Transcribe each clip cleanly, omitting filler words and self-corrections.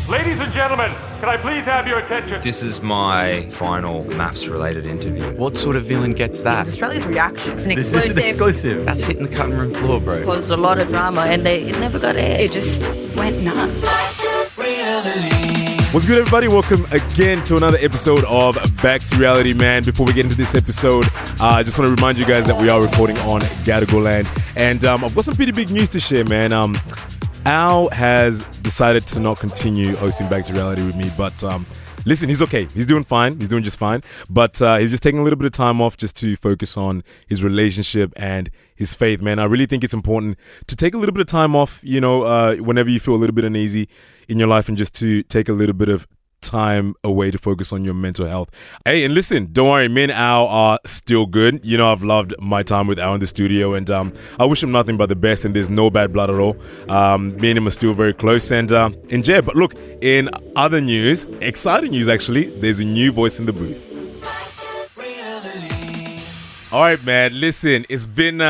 Ladies and gentlemen, can I please have your attention? This is my final MAFS-related interview. What sort of villain gets that? It's Australia's reaction. It's an This exclusive. is an exclusive. That's hitting the cutting room floor, bro. Caused a lot of drama and it never got aired. It just went nuts. What's good, everybody? Welcome again to another episode of Back to Reality, man. Before we get into this episode, I just want to remind you guys that we are recording on Gadigal Land. And I've got some pretty big news to share, man. Elle has decided to not continue hosting Back to Reality with me, but listen, he's okay. He's doing fine. He's doing just fine. But he's just taking a little bit of time off just to focus on his relationship and his faith, man. I really think it's important to take a little bit of time off, you know, whenever you feel a little bit uneasy in your life, and just to take a little bit of time away to focus on your mental health. Hey, and listen, don't worry, me and Al are still good. You know, I've loved my time with Al in the studio, and I wish him nothing but the best, and there's no bad blood at all. Me and him are still very close, and yeah. But look, in other news, exciting news actually, there's a new voice in the booth. All right, man, listen, it's been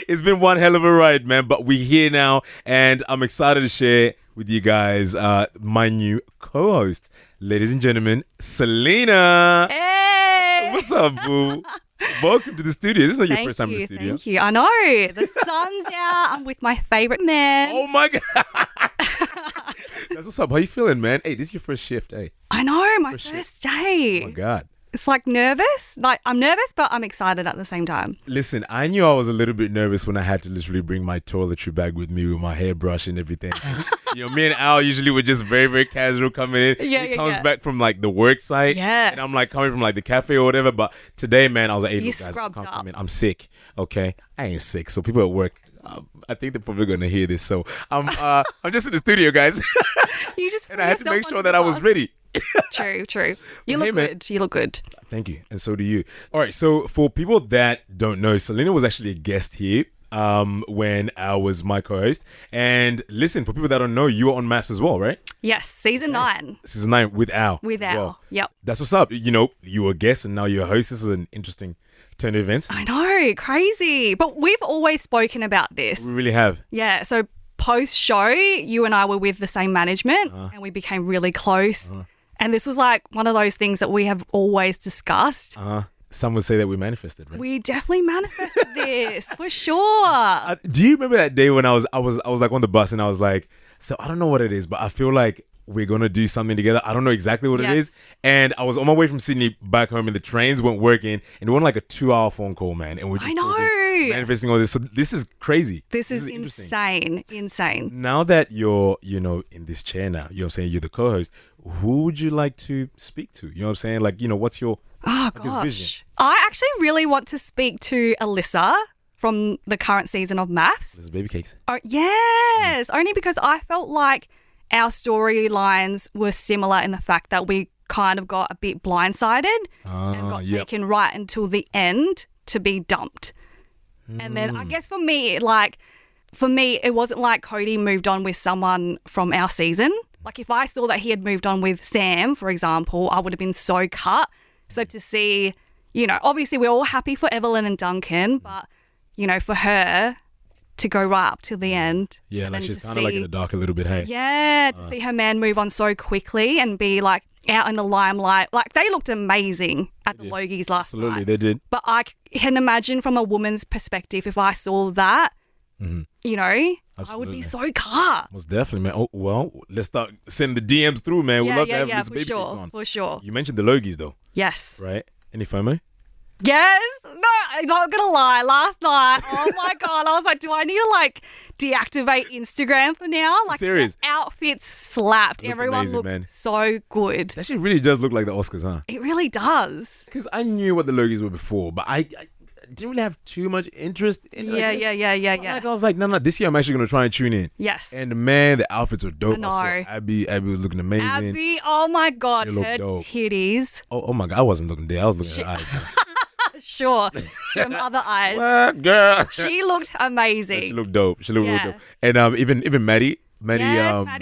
it's been one hell of a ride, man, but we're here now, and I'm excited to share with you guys my new co-host. Ladies and gentlemen, Selina. Hey! What's up, boo? Welcome to the studio. This is not your first time in the studio. Thank you. I know. The sun's out. I'm with my favorite man. Oh, my God. That's what's up. How you feeling, man? Hey, this is your first shift, hey. I know. My first day. Oh, my God. It's like nervous. Like I'm nervous, but I'm excited at the same time. Listen, I knew I was a little bit nervous when I had to literally bring my toiletry bag with me with my hairbrush and everything. You know, me and Al usually were just very, very casual coming in. He comes back from like the work site. Yeah. And I'm like coming from like the cafe or whatever. But today, man, I was like, hey, You look, guys, I scrubbed can't up. come in. I'm sick. Okay. I ain't sick. So people at work, I think they're probably going to hear this. So I'm just in the studio, guys. You just And I had to make sure that I was ready. True. You Hey, look man. good. You look good. Thank you. And so do you. All right. So for people that don't know, Selina was actually a guest here when I was my co-host. And listen, for people that don't know, you were on MAFS as well, right? Yes, season 9. Season 9 with Al. With as Al. well. Yep. That's what's up. You know, you were a guest and now you're a host. This is an interesting turn of events. I know. Crazy. But we've always spoken about this. We really have. Yeah. So post-show, you and I were with the same management and we became really close. And this was like one of those things that we have always discussed. Some would say that we manifested, right? We definitely manifested this for sure. Do you remember that day when I was like on the bus and I was like, so I don't know what it is, but I feel like we're going to do something together. I don't know exactly what it is. And I was on my way from Sydney back home and the trains weren't working and it went like a 2-hour phone call, man. And we're just manifesting all this. So this is crazy. This is interesting. insane. Now that you're, you know, in this chair now, you know what I'm saying? You're the co-host. Who would you like to speak to? You know what I'm saying? Like, you know, what's your Gosh. vision? I actually really want to speak to Alyssa from the current season of MAFS. This is Baby Cakes. Oh, yes, only because I felt like our storylines were similar in the fact that we kind of got a bit blindsided and got taken right until the end to be dumped. And then I guess for me, it wasn't like Cody moved on with someone from our season. Like if I saw that he had moved on with Sam, for example, I would have been so cut. So to see, you know, obviously we're all happy for Evelyn and Duncan, but, you know, for her to go right up to the end. Yeah, like she's kind of like in the dark a little bit, hey? Yeah, to see her man move on so quickly and be like out in the limelight. Like they looked amazing at the Logies last night. Absolutely, they did. But I can imagine from a woman's perspective, if I saw that, you know, I would be so cut. Most definitely, man. Oh, well, let's start sending the DMs through, man. We'd love to have this Baby Cakes on. For sure. You mentioned the Logies, though. Yes. Right? Any FOMO? Yes. No, I'm not going to lie. Last night, oh my God, I was like, do I need to like deactivate Instagram for now? Like Serious? The outfits slapped. Looked Everyone amazing, looked man. so good. That shit really does look like the Oscars, huh? It really does. Because I knew what the Logies were before, but I didn't really have too much interest in it. Yeah. Like, I was like, no, this year I'm actually going to try and tune in. Yes. And man, the outfits were dope. I know. saw Abby was looking amazing. Abby, oh my God, She looked her dope. titties. Oh my God, I wasn't looking there. I was looking at her eyes. Sure. Them other eyes. What, girl? She looked amazing. She looked dope. She looked Yeah. dope. And even Maddie, Maddie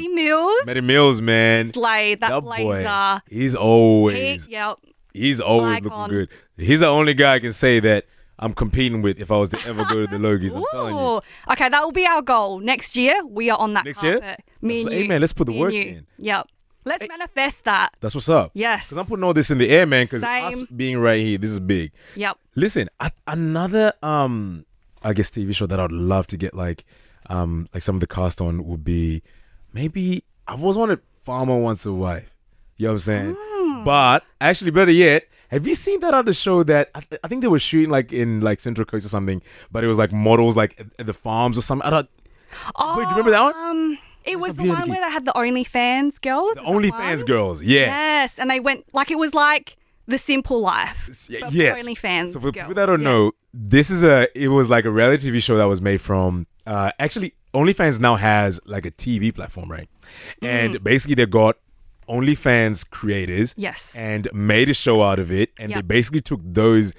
Mills. Maddie Mills, man. Slayed that boy, blazer. he's always Yep. looking Icon. good. He's the only guy I can say that I'm competing with if I was to ever go to the Logies. I'm telling you. Ooh. Okay, that will be our goal. Next year, we are on that Next carpet. year? Me and Hey, you. man, let's put the Me work and you. in. Yep. Let's manifest that. That's what's up. Yes. Because I'm putting all this in the air, man. Because us Same. being right here, this is big. Yep. Listen, another I guess TV show that I'd love to get like some of the cast on would be maybe I've always wanted Farmer Wants a Wife. You know what I'm saying? But actually, better yet, have you seen that other show that I think they were shooting like in like Central Coast or something, but it was like models like at the farms or something. Wait, do you remember that one? It was up the here one again? where they had the OnlyFans girls. The Is that OnlyFans one? girls, yeah. Yes, and they went like it was like The Simple Life. but for Yes. OnlyFans. So for girls. people that don't know, it was like a reality TV show that was made from actually OnlyFans now has like a TV platform, right? And basically they got OnlyFans creators Yes. and made a show out of it, and they Yep. basically took those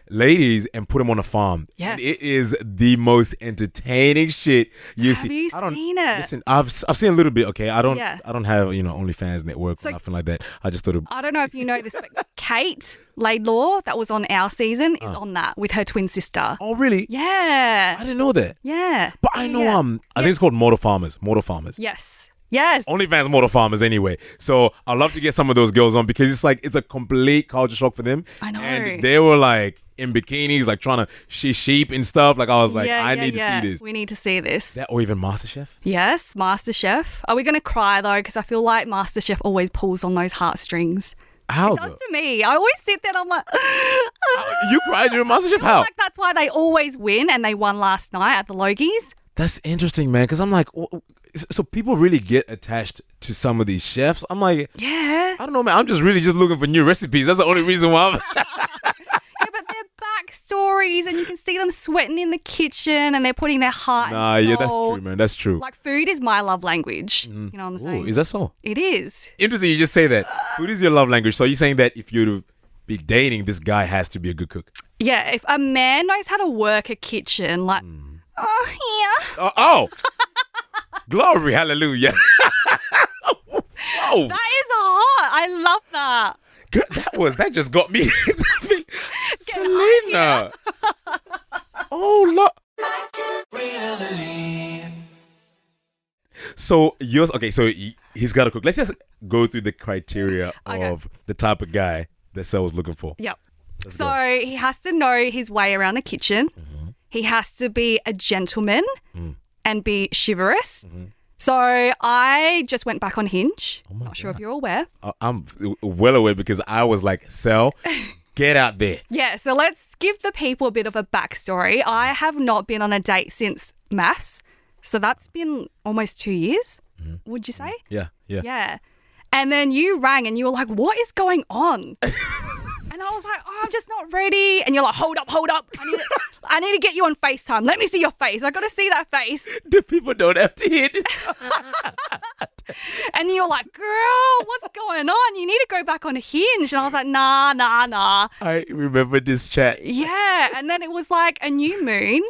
ladies and put them on a farm. Yes. And it is the most entertaining shit you Have see. you I don't seen it? Listen, I've seen a little bit. Okay, I don't Yeah. have OnlyFans network or nothing like that. I just thought it. I don't know if you know this, but Kate Laidlaw, that was on our season, is on that with her twin sister. Oh really? I Yeah. didn't know that. Yeah. But I know Yeah. I think it's called Mortal Farmers. Yes. Yes. OnlyFans Mortal Farmers anyway. So I'd love to get some of those girls on because it's a complete culture shock for them. I know. And they were like in bikinis, like trying to sheep and stuff. Like I was like, I need to see this. We need to see this. That or even MasterChef. Yes, MasterChef. Are we going to cry though? Because I feel like MasterChef always pulls on those heartstrings. How It does though? to me. I always sit there and I'm like, You cried during MasterChef? I feel How? like that's why they always win, and they won last night at the Logies. That's interesting, man. Because I'm like, so people really get attached to some of these chefs. I'm like, Yeah. I don't know, man. I'm just looking for new recipes. That's the only reason why. Yeah, but their backstories, and you can see them sweating in the kitchen, and they're putting their heart. Nah, and yeah, that's soul. true, man. That's true. Like food is my love language. You know what I'm saying? Ooh, is that so? It is. Interesting. You just say that food is your love language. So you're saying that if you're to be dating, this guy has to be a good cook. Yeah, if a man knows how to work a kitchen, like, yeah, Oh, glory, hallelujah. Whoa, that is hot. I love that. girl, that just got me. Selena. Oh, look. So yours, okay. So he's got to cook. Let's just go through the criteria Okay. of the type of guy that Sel was looking for. Yep. Let's So go. he has to know his way around the kitchen. He has to be a gentleman and be chivalrous. So I just went back on Hinge. Not sure if you're aware. I'm well aware because I was like, Sel, get out there. Yeah, so let's give the people a bit of a backstory. I have not been on a date since MAFS. So that's been almost 2 years, would you say? Yeah. Yeah. And then you rang and you were like, what is going on? And I was like, oh, I'm just not ready. And you're like, hold up. I need to get you on FaceTime. Let me see your face. I got to see that face. The people don't have to hear this. And you're like, girl, what's going on? You need to go back on Hinge. And I was like, nah. I remember this chat. Yeah. And then it was like a new moon,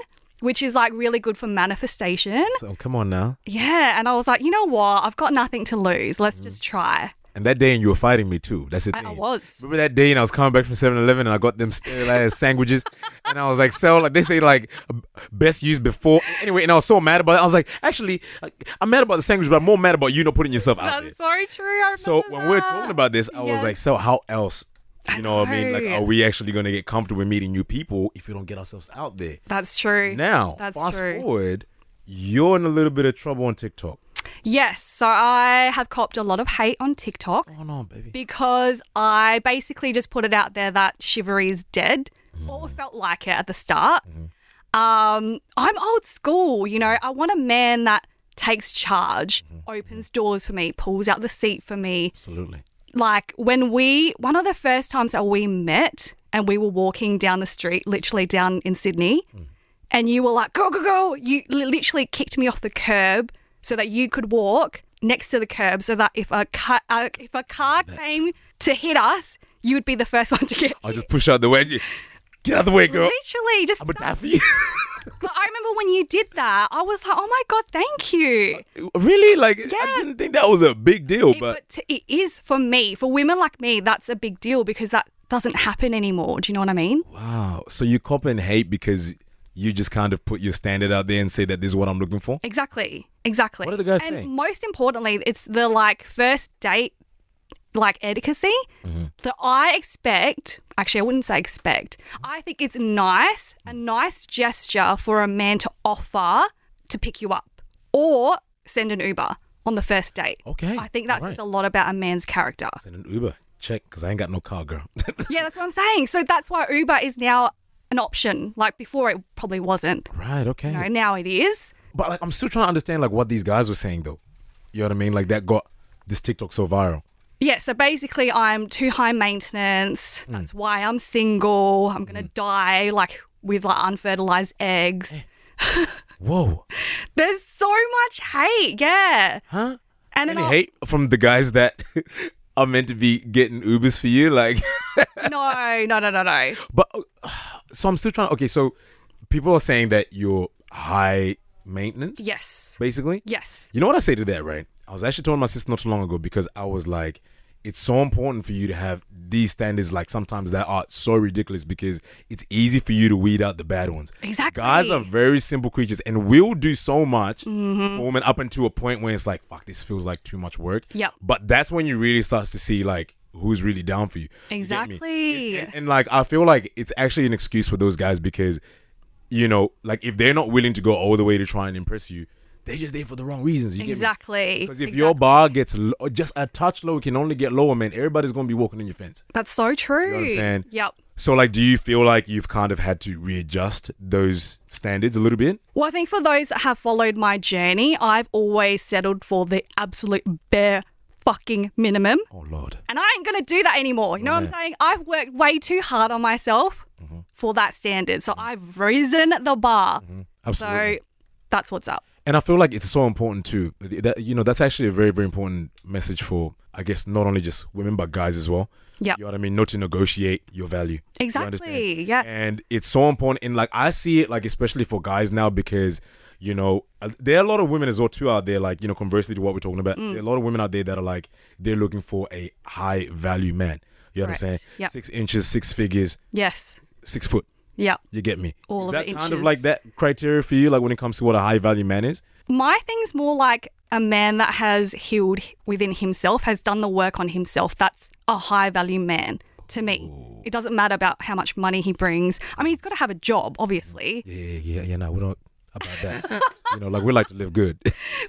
which is like really good for manifestation. So come on now. Yeah. And I was like, you know what? I've got nothing to lose. Let's just try. And that day, and you were fighting me too. That's the thing. I was. Remember that day, and I was coming back from 7-Eleven, and I got them sterilized sandwiches, and I was like, "Sell, like they say, like best used before." Anyway, and I was so mad about it. I was like, "Actually, I'm mad about the sandwich, but I'm more mad about you not putting yourself out there." That's so true. I remember So when we're that. talking about this, I was Yes. like, "So how else?" You know what I mean? Like, know. are we actually going to get comfortable with meeting new people if we don't get ourselves out there? That's true. Now, That's fast true. forward, you're in a little bit of trouble on TikTok. Yes. So I have copped a lot of hate on TikTok Oh no, baby. because I basically just put it out there that chivalry is dead, or felt like it at the start. I'm old school, you know. I want a man that takes charge, opens doors for me, pulls out the seat for me. Absolutely. Like one of the first times that we met and we were walking down the street, literally down in Sydney, and you were like, go. You literally kicked me off the curb so that you could walk next to the curb so that if a car came to hit us, you would be the first one to get I'll just push out the way. Get out of the way, girl. literally just. I'm a daffy. But I remember when you did that, I was like, oh my God, thank you. Really? Like, Yeah. I didn't think that was a big deal, but It is for me, for women like me, that's a big deal because that doesn't happen anymore. Do you know what I mean? Wow. So you cop and hate because you just kind of put your standard out there and say that this is what I'm looking for? Exactly. What did the guy say? And most importantly, it's the like first date like etiquette that I expect. Actually, I wouldn't say expect. I think it's nice, a nice gesture for a man to offer to pick you up or send an Uber on the first date. Okay. I think that All says a lot about a man's character. Send an Uber. Check, because I ain't got no car, girl. Yeah, that's what I'm saying. So that's why Uber is now an option. Like before it probably wasn't. Right, okay. You know, now it is. But like, I'm still trying to understand like what these guys were saying though. You know what I mean? Like that got this TikTok so viral. Yeah, so basically I'm too high maintenance. That's why I'm single. I'm going to die like with like unfertilized eggs. Whoa. There's so much hate, yeah. Huh? And then Any hate from the guys that are meant to be getting Ubers for you? Like, No. but so I'm still trying. Okay, so people are saying that you're high maintenance. Yes. Basically. Yes. You know what I say to that, right? I was actually telling my sister not too long ago because I was like, it's so important for you to have these standards, like sometimes that are so ridiculous because it's easy for you to weed out the bad ones. Exactly. Guys are very simple creatures and will do so much for women up until a point where it's like, fuck, this feels like too much work. Yep. But that's when you really start to see like who's really down for you. You get me? Exactly. And like, I feel like it's actually an excuse for those guys because, you know, like if they're not willing to go all the way to try and impress you, they're just there for the wrong reasons. You Exactly. Because if your bar gets just a touch low, it can only get lower, man. Everybody's going to be walking in your fence. That's so true. You know what I'm saying? Yep. So, like, do you feel like you've kind of had to readjust those standards a little bit? Well, I think for those that have followed my journey, I've always settled for the absolute bare fucking minimum. Oh, Lord. And I ain't going to do that anymore. You know what I'm saying? I've worked way too hard on myself for that standard. So I've risen the bar. Absolutely. So that's what's up. And I feel like it's so important too. That, you know, that's actually a very, very important message for, I guess, not only just women, but guys as well. Yeah. You know what I mean? Not to negotiate your value. Exactly. Yes. And it's so important. And like, I see it like, especially for guys now, because, you know, there are a lot of women as well too out there, like, you know, conversely to what we're talking about, there are a lot of women out there that are like, they're looking for a high value man. You know what I'm saying? Yep. 6 inches, 6 figures, Yes. 6 foot. Yep. You get me? All Is of that the kind of inches. like that criteria for you, like when it comes to what a high value man is? My thing's more like a man that has healed within himself, has done the work on himself. That's a high value man to me. It doesn't matter about how much money he brings. I mean, he's got to have a job, obviously. Yeah, no, we don't about that. You know, like we like to live good.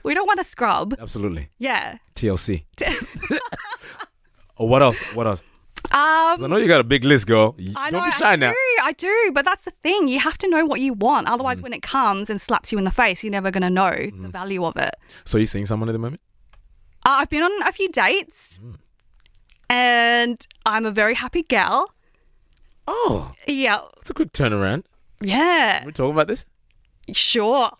We don't want to scrub. Absolutely. Yeah. TLC. What else? 'Cause I know you got a big list, girl. I Don't know, be shy now. I do, but that's the thing. You have to know what you want. Otherwise, when it comes and slaps you in the face, you're never going to know the value of it. So you seeing someone at the moment? I've been on a few dates, and I'm a very happy gal. Oh, Yeah. it's a quick turnaround. Yeah. Can we talk about this? Sure.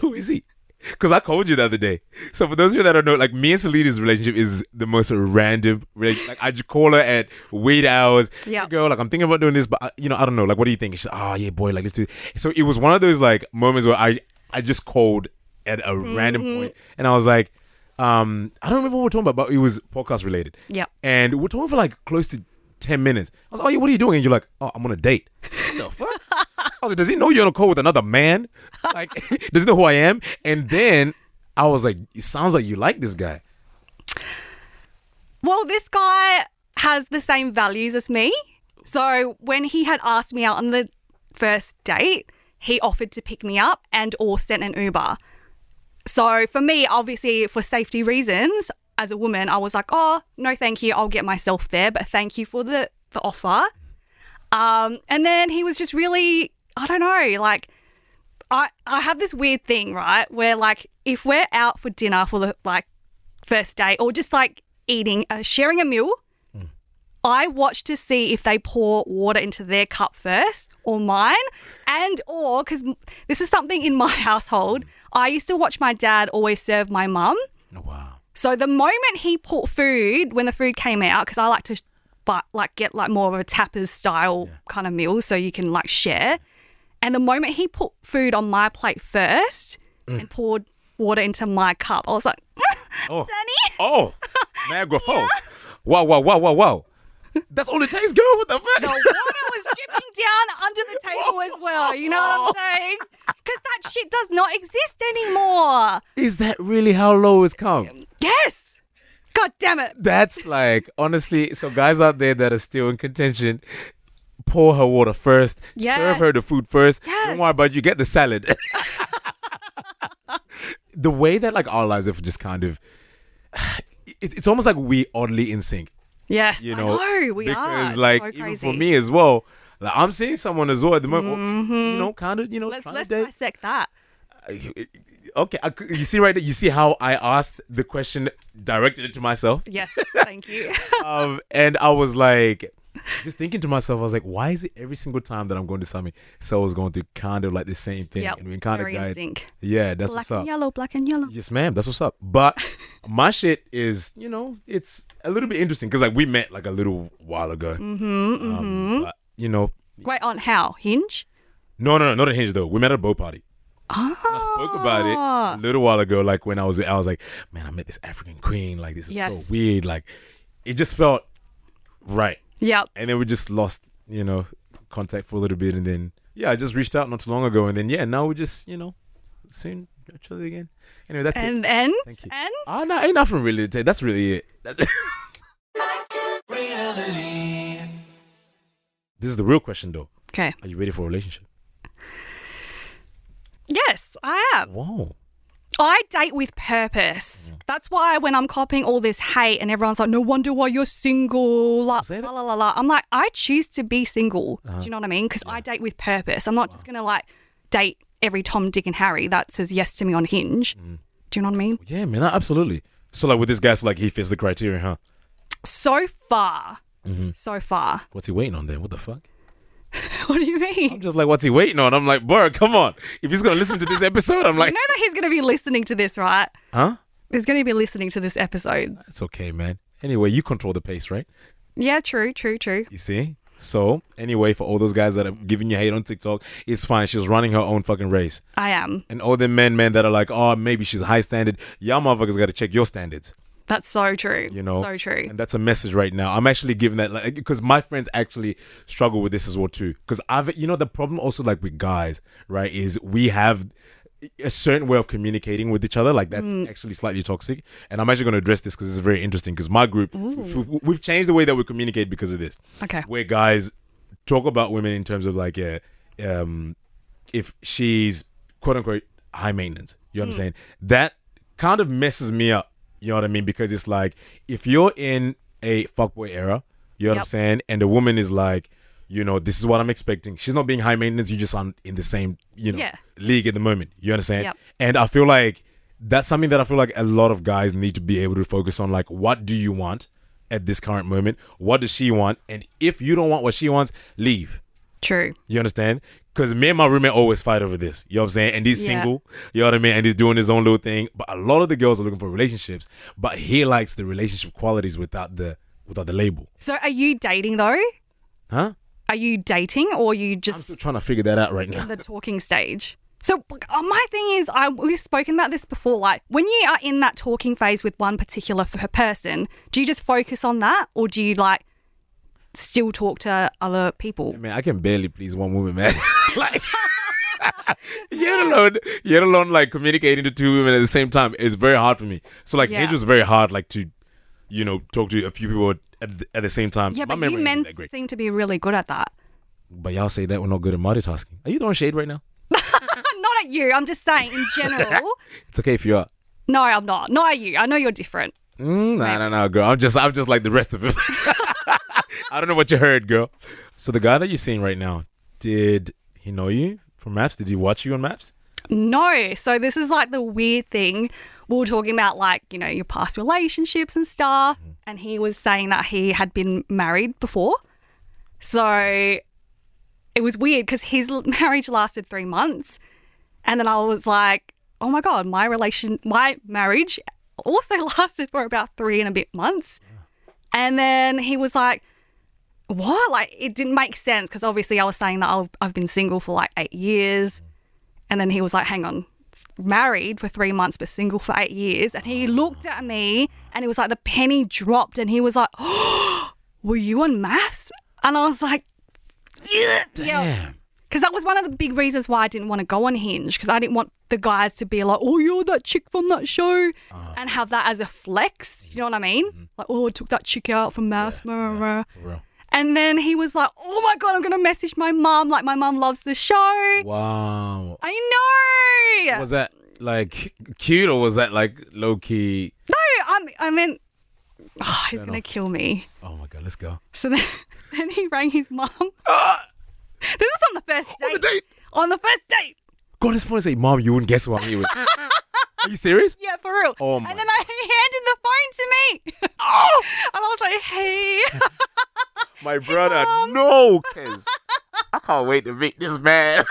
Who is he? Because I called you the other day. So for those of you that don't know, like me and Selina's relationship is the most random. Like I just call her at weird hours. Yeah. Hey, girl, like I'm thinking about doing this, but I don't know. Like, what do you think? She's like, oh yeah, boy, like let's do it. So it was one of those like moments where I just called at a random point, and I was like, I don't remember what we're talking about, but it was podcast related. Yeah. And we're talking for like close to 10 minutes. I was like, oh yeah, what are you doing? And you're like, oh, I'm on a date. What the fuck? I was like, does he know you're on a call with another man? Like, does he know who I am? And then I was like, it sounds like you like this guy. Well, this guy has the same values as me. So when he had asked me out on the first date, he offered to pick me up and or sent an Uber. So for me, obviously, for safety reasons, as a woman, I was like, oh, no, thank you. I'll get myself there. But thank you for the offer. And then he was just really, I don't know, like, I have this weird thing, right, where, like, if we're out for dinner for the, like, first date or just, like, eating, sharing a meal, I watch to see if they pour water into their cup first or mine, and or, because this is something in my household, I used to watch my dad always serve my mum. Oh, wow. So the moment he put food, when the food came out, because I like to get like more of a tappers style kind of meal so you can like share. And the moment he put food on my plate first and poured water into my cup, I was like, Oh. Danny? Oh, Niagara Falls. Wow. That's all it takes, girl. What the fuck? The water was dripping down under the table as well. You know what I'm saying? Because that shit does not exist anymore. Is that really how low it's come? Yes. God damn it. That's like, honestly, so guys out there that are still in contention, pour her water first. Yes. Serve her the food first. Yes. Don't worry about it, you get the salad. The way that like our lives have just kind of, it's almost like we oddly in sync. Yes, You know, I know, we are. because It's like so even crazy. for me as well, like I'm seeing someone as well at the moment. You know, kind of, Let's trying to date. dissect that. Okay, you see right there, you see how I asked the question, directed it to myself. Yes, thank you. And I was like, just thinking to myself, I was like, why is it every single time that I'm going to something, so I was going through kind of like the same thing, Yep, and we kind of very in guys, sync. yeah, that's Black what's up. and yellow, black and yellow. Yes, ma'am, that's what's up. But my shit is, it's a little bit interesting because like we met like a little while ago. But, Wait, on how? Hinge? no, not a Hinge though. We met at a boat party. Oh. I spoke about it a little while ago, like when I was like, man, I met this African queen. Like this is so weird. Like it just felt right. Yep. And then we just lost, contact for a little bit, and then I just reached out not too long ago, and then now we just, seeing each other again. Anyway, that's it. And Thank you. and No, ain't nothing really to say. That's really it. That's it. This is the real question, though. okay. Are you ready for a relationship? Yes, I am. Whoa. I date with purpose. That's why when I'm copying all this hate and everyone's like, no wonder why you're single, la Say that. la la la. I'm like, I choose to be single. Do you know what I mean? Because I date with purpose. I'm not just gonna like date every Tom, Dick, and Harry that says yes to me on Hinge. Do you know what I mean? Yeah, man, absolutely. So, like, with this guy, so, like, he fits the criteria, huh? So far. What's he waiting on then? What the fuck? What do you mean? I'm just like, what's he waiting on? I'm like, bro, come on. If he's going to listen to this episode, I'm You like, know that he's going to be listening to this, right? huh? He's going to be listening to this episode. It's okay, man. Anyway, you control the pace, right? Yeah, true. You see? So, anyway, for all those guys that are giving you hate on TikTok, it's fine. She's running her own fucking race. I am. And all the men that are like, oh, maybe she's high standard. Y'all motherfuckers got to check your standards. That's so true. So true. And that's a message right now. I'm actually giving that, like, because my friends actually struggle with this as well too. Because the problem also like with guys, right, is we have a certain way of communicating with each other. Like that's actually slightly toxic. And I'm actually going to address this because it's very interesting. Because my group, we've changed the way that we communicate because of this. Okay. Where guys talk about women in terms of like, if she's quote unquote high maintenance, you know what I'm saying? That kind of messes me up. You know what I mean? Because it's like, if you're in a fuckboy era, you know what I'm saying? And the woman is like, this is what I'm expecting. She's not being high maintenance. You just aren't in the same, league at the moment. You understand? Yep. And I feel like that's something that I feel like a lot of guys need to be able to focus on. Like, what do you want at this current moment? What does she want? And if you don't want what she wants, leave. True. You understand? Because me and my roommate always fight over this. You know what I'm saying? And he's single. You know what I mean? And he's doing his own little thing. But a lot of the girls are looking for relationships. But he likes the relationship qualities without the label. So are you dating though? Huh? Are you dating or are you I'm just still trying to figure that out right now. in the talking stage? So my thing is, we've spoken about this before. Like when you are in that talking phase with one particular person, do you just focus on that or do you like still talk to other people? Man, I can barely please one woman, man. Like, yet alone, like communicating to two women at the same time is very hard for me. So like, Hinge was very hard, like to, talk to a few people at the same time. Yeah, My but you memory isn't men that great. seem to be really good at that. But y'all say that we're not good at multitasking. Are you throwing shade right now? Not at you. I'm just saying in general. It's okay if you are. No, I'm not. Not at you. I know you're different. No, girl. I'm just like the rest of them. I don't know what you heard, girl. So the guy that you're seeing right now, did he know you from MAFS? Did he watch you on MAFS? No. So this is like the weird thing. We were talking about like, your past relationships and stuff. And he was saying that he had been married before. So it was weird because his marriage lasted 3 months. And then I was like, oh my God, my marriage also lasted for about 3 and a bit months. And then he was like, what? Like, it didn't make sense because obviously I was saying that I've been single for like 8 years. And then he was like, hang on, married for 3 months but single for 8 years. And he looked at me and it was like the penny dropped and he was like, oh, were you on MAFS? And I was like, yeah. Damn. Because that was one of the big reasons why I didn't want to go on Hinge, because I didn't want the guys to be like, oh, you're that chick from that show, and have that as a flex. You know what I mean? Like, oh, I took that chick out from MAFS. For real. And then he was like, oh my God, I'm going to message my mum. Like, my mum loves the show. Wow. I know. Was that like cute or was that like low key? No, I meant, he's going to kill me. Oh my God, let's go. So then he rang his mum. This is on the first date. On the date? On the first date. God, this point to say, Mom, you wouldn't guess who I'm here with. Are you serious? Yeah, for real. Oh my and then he handed the phone to me. And I was like, hey. My brother, no, cuz I can't wait to meet this man.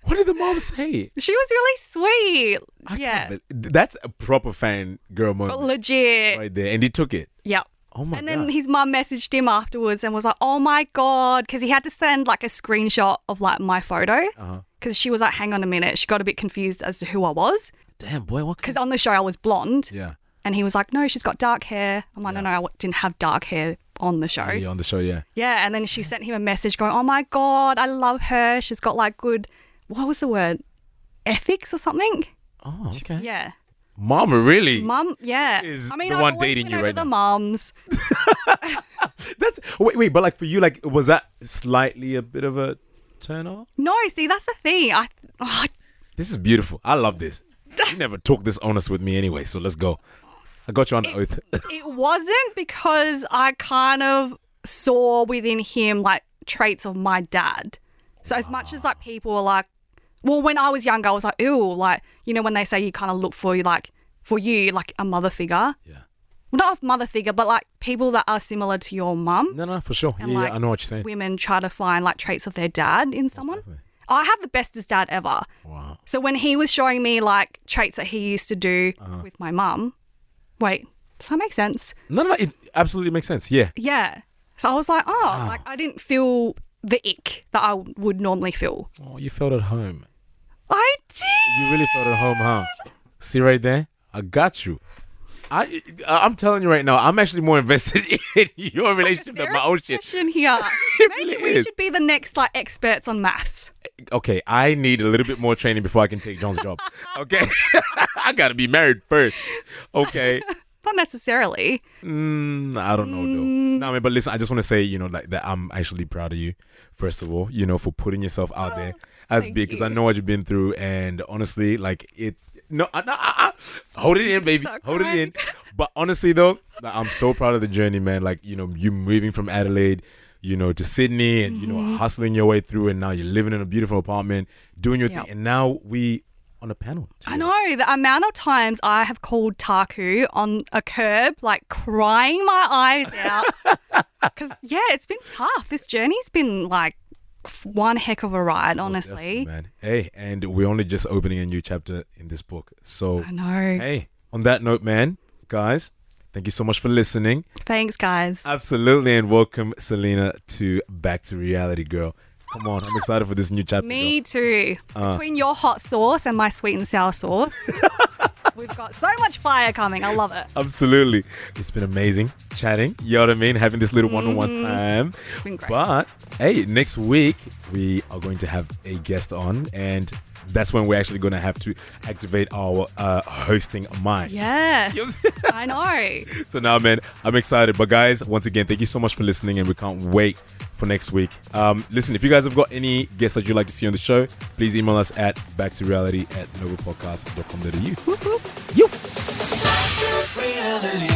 What did the mom say? She was really sweet. Yeah. That's a proper fan girl moment. Legit. Right there. And he took it. Yep. Oh my God. And then his mum messaged him afterwards and was like, oh my God. Because he had to send like a screenshot of like my photo. Because she was like, hang on a minute. She got a bit confused as to who I was. Damn, boy. What? Because on the show I was blonde. Yeah. And he was like, no, she's got dark hair. I'm like, no, I didn't have dark hair on the show. Yeah, on the show, yeah. Yeah, and then she sent him a message going, oh my God, I love her. She's got like good, what was the word? Ethics or something? Oh, okay. Yeah. Mama, really? Mum, yeah. Is I mean, the I've one always dating been you over right the now. mums. That's wait, but like for you, like was that slightly a bit of a turn off? No, see, that's the thing. This is beautiful. I love this. You never talk this honest with me anyway, so let's go. I got you on oath. It wasn't because I kind of saw within him like traits of my dad. So as much as like people were like, well, when I was younger, I was like, ew, like, you know, when they say you kind of look for you, like a mother figure. Yeah. Well, not a mother figure, but like people that are similar to your mum. No, for sure. And, Yeah, like, I know what you're saying. Women try to find like traits of their dad in someone. Definitely. I have the bestest dad ever. Wow. So when he was showing me like traits that he used to do with my mum, wait, does that make sense? No, it absolutely makes sense. Yeah. Yeah. So I was like, like I didn't feel the ick that I would normally feel. Oh, you felt at home. I did. You really felt at home, huh? See right there? I got you. I'm telling you right now, I'm actually more invested in your relationship than my own shit. Here. Maybe really we is. should be the next like experts on maths. Okay, I need a little bit more training before I can take John's job. Okay? I gotta be married first. Okay? Not necessarily. I don't know though. No, I mean, but listen, I just want to say, you know, like that I'm actually proud of you, first of all, you know, for putting yourself out there as big, because I know what you've been through, and honestly, like it. No, hold it in, baby. Hold it in. But honestly, though, like, I'm so proud of the journey, man. Like, you know, you moving from Adelaide, you know, to Sydney, and you know, hustling your way through, and now you're living in a beautiful apartment, doing your thing, and now we on a panel together. I know the amount of times I have called Taku on a curb, like crying my eyes out. Because it's been tough. This journey's been like one heck of a ride, honestly. Man. Hey, and we're only just opening a new chapter in this book. So I know. Hey, on that note, man, guys, thank you so much for listening. Thanks, guys. Absolutely, and welcome Selina to Back to Reality, girl. Come on, I'm excited for this new chapter. Me too. Between your hot sauce and my sweet and sour sauce, we've got so much fire coming. I love it. Absolutely. It's been amazing chatting. You know what I mean? Having this little one-on-one time. It's been great. But, hey, next week, we are going to have a guest on, and that's when we're actually going to have to activate our hosting mind. Yeah. I know. So now, man, I'm excited. But guys, once again, thank you so much for listening, and we can't wait for next week. Listen, if you guys have got any guests that you'd like to see on the show, please email us at backtoreality@noblepodcast.com.au. Whoop, whoop. You. Reality.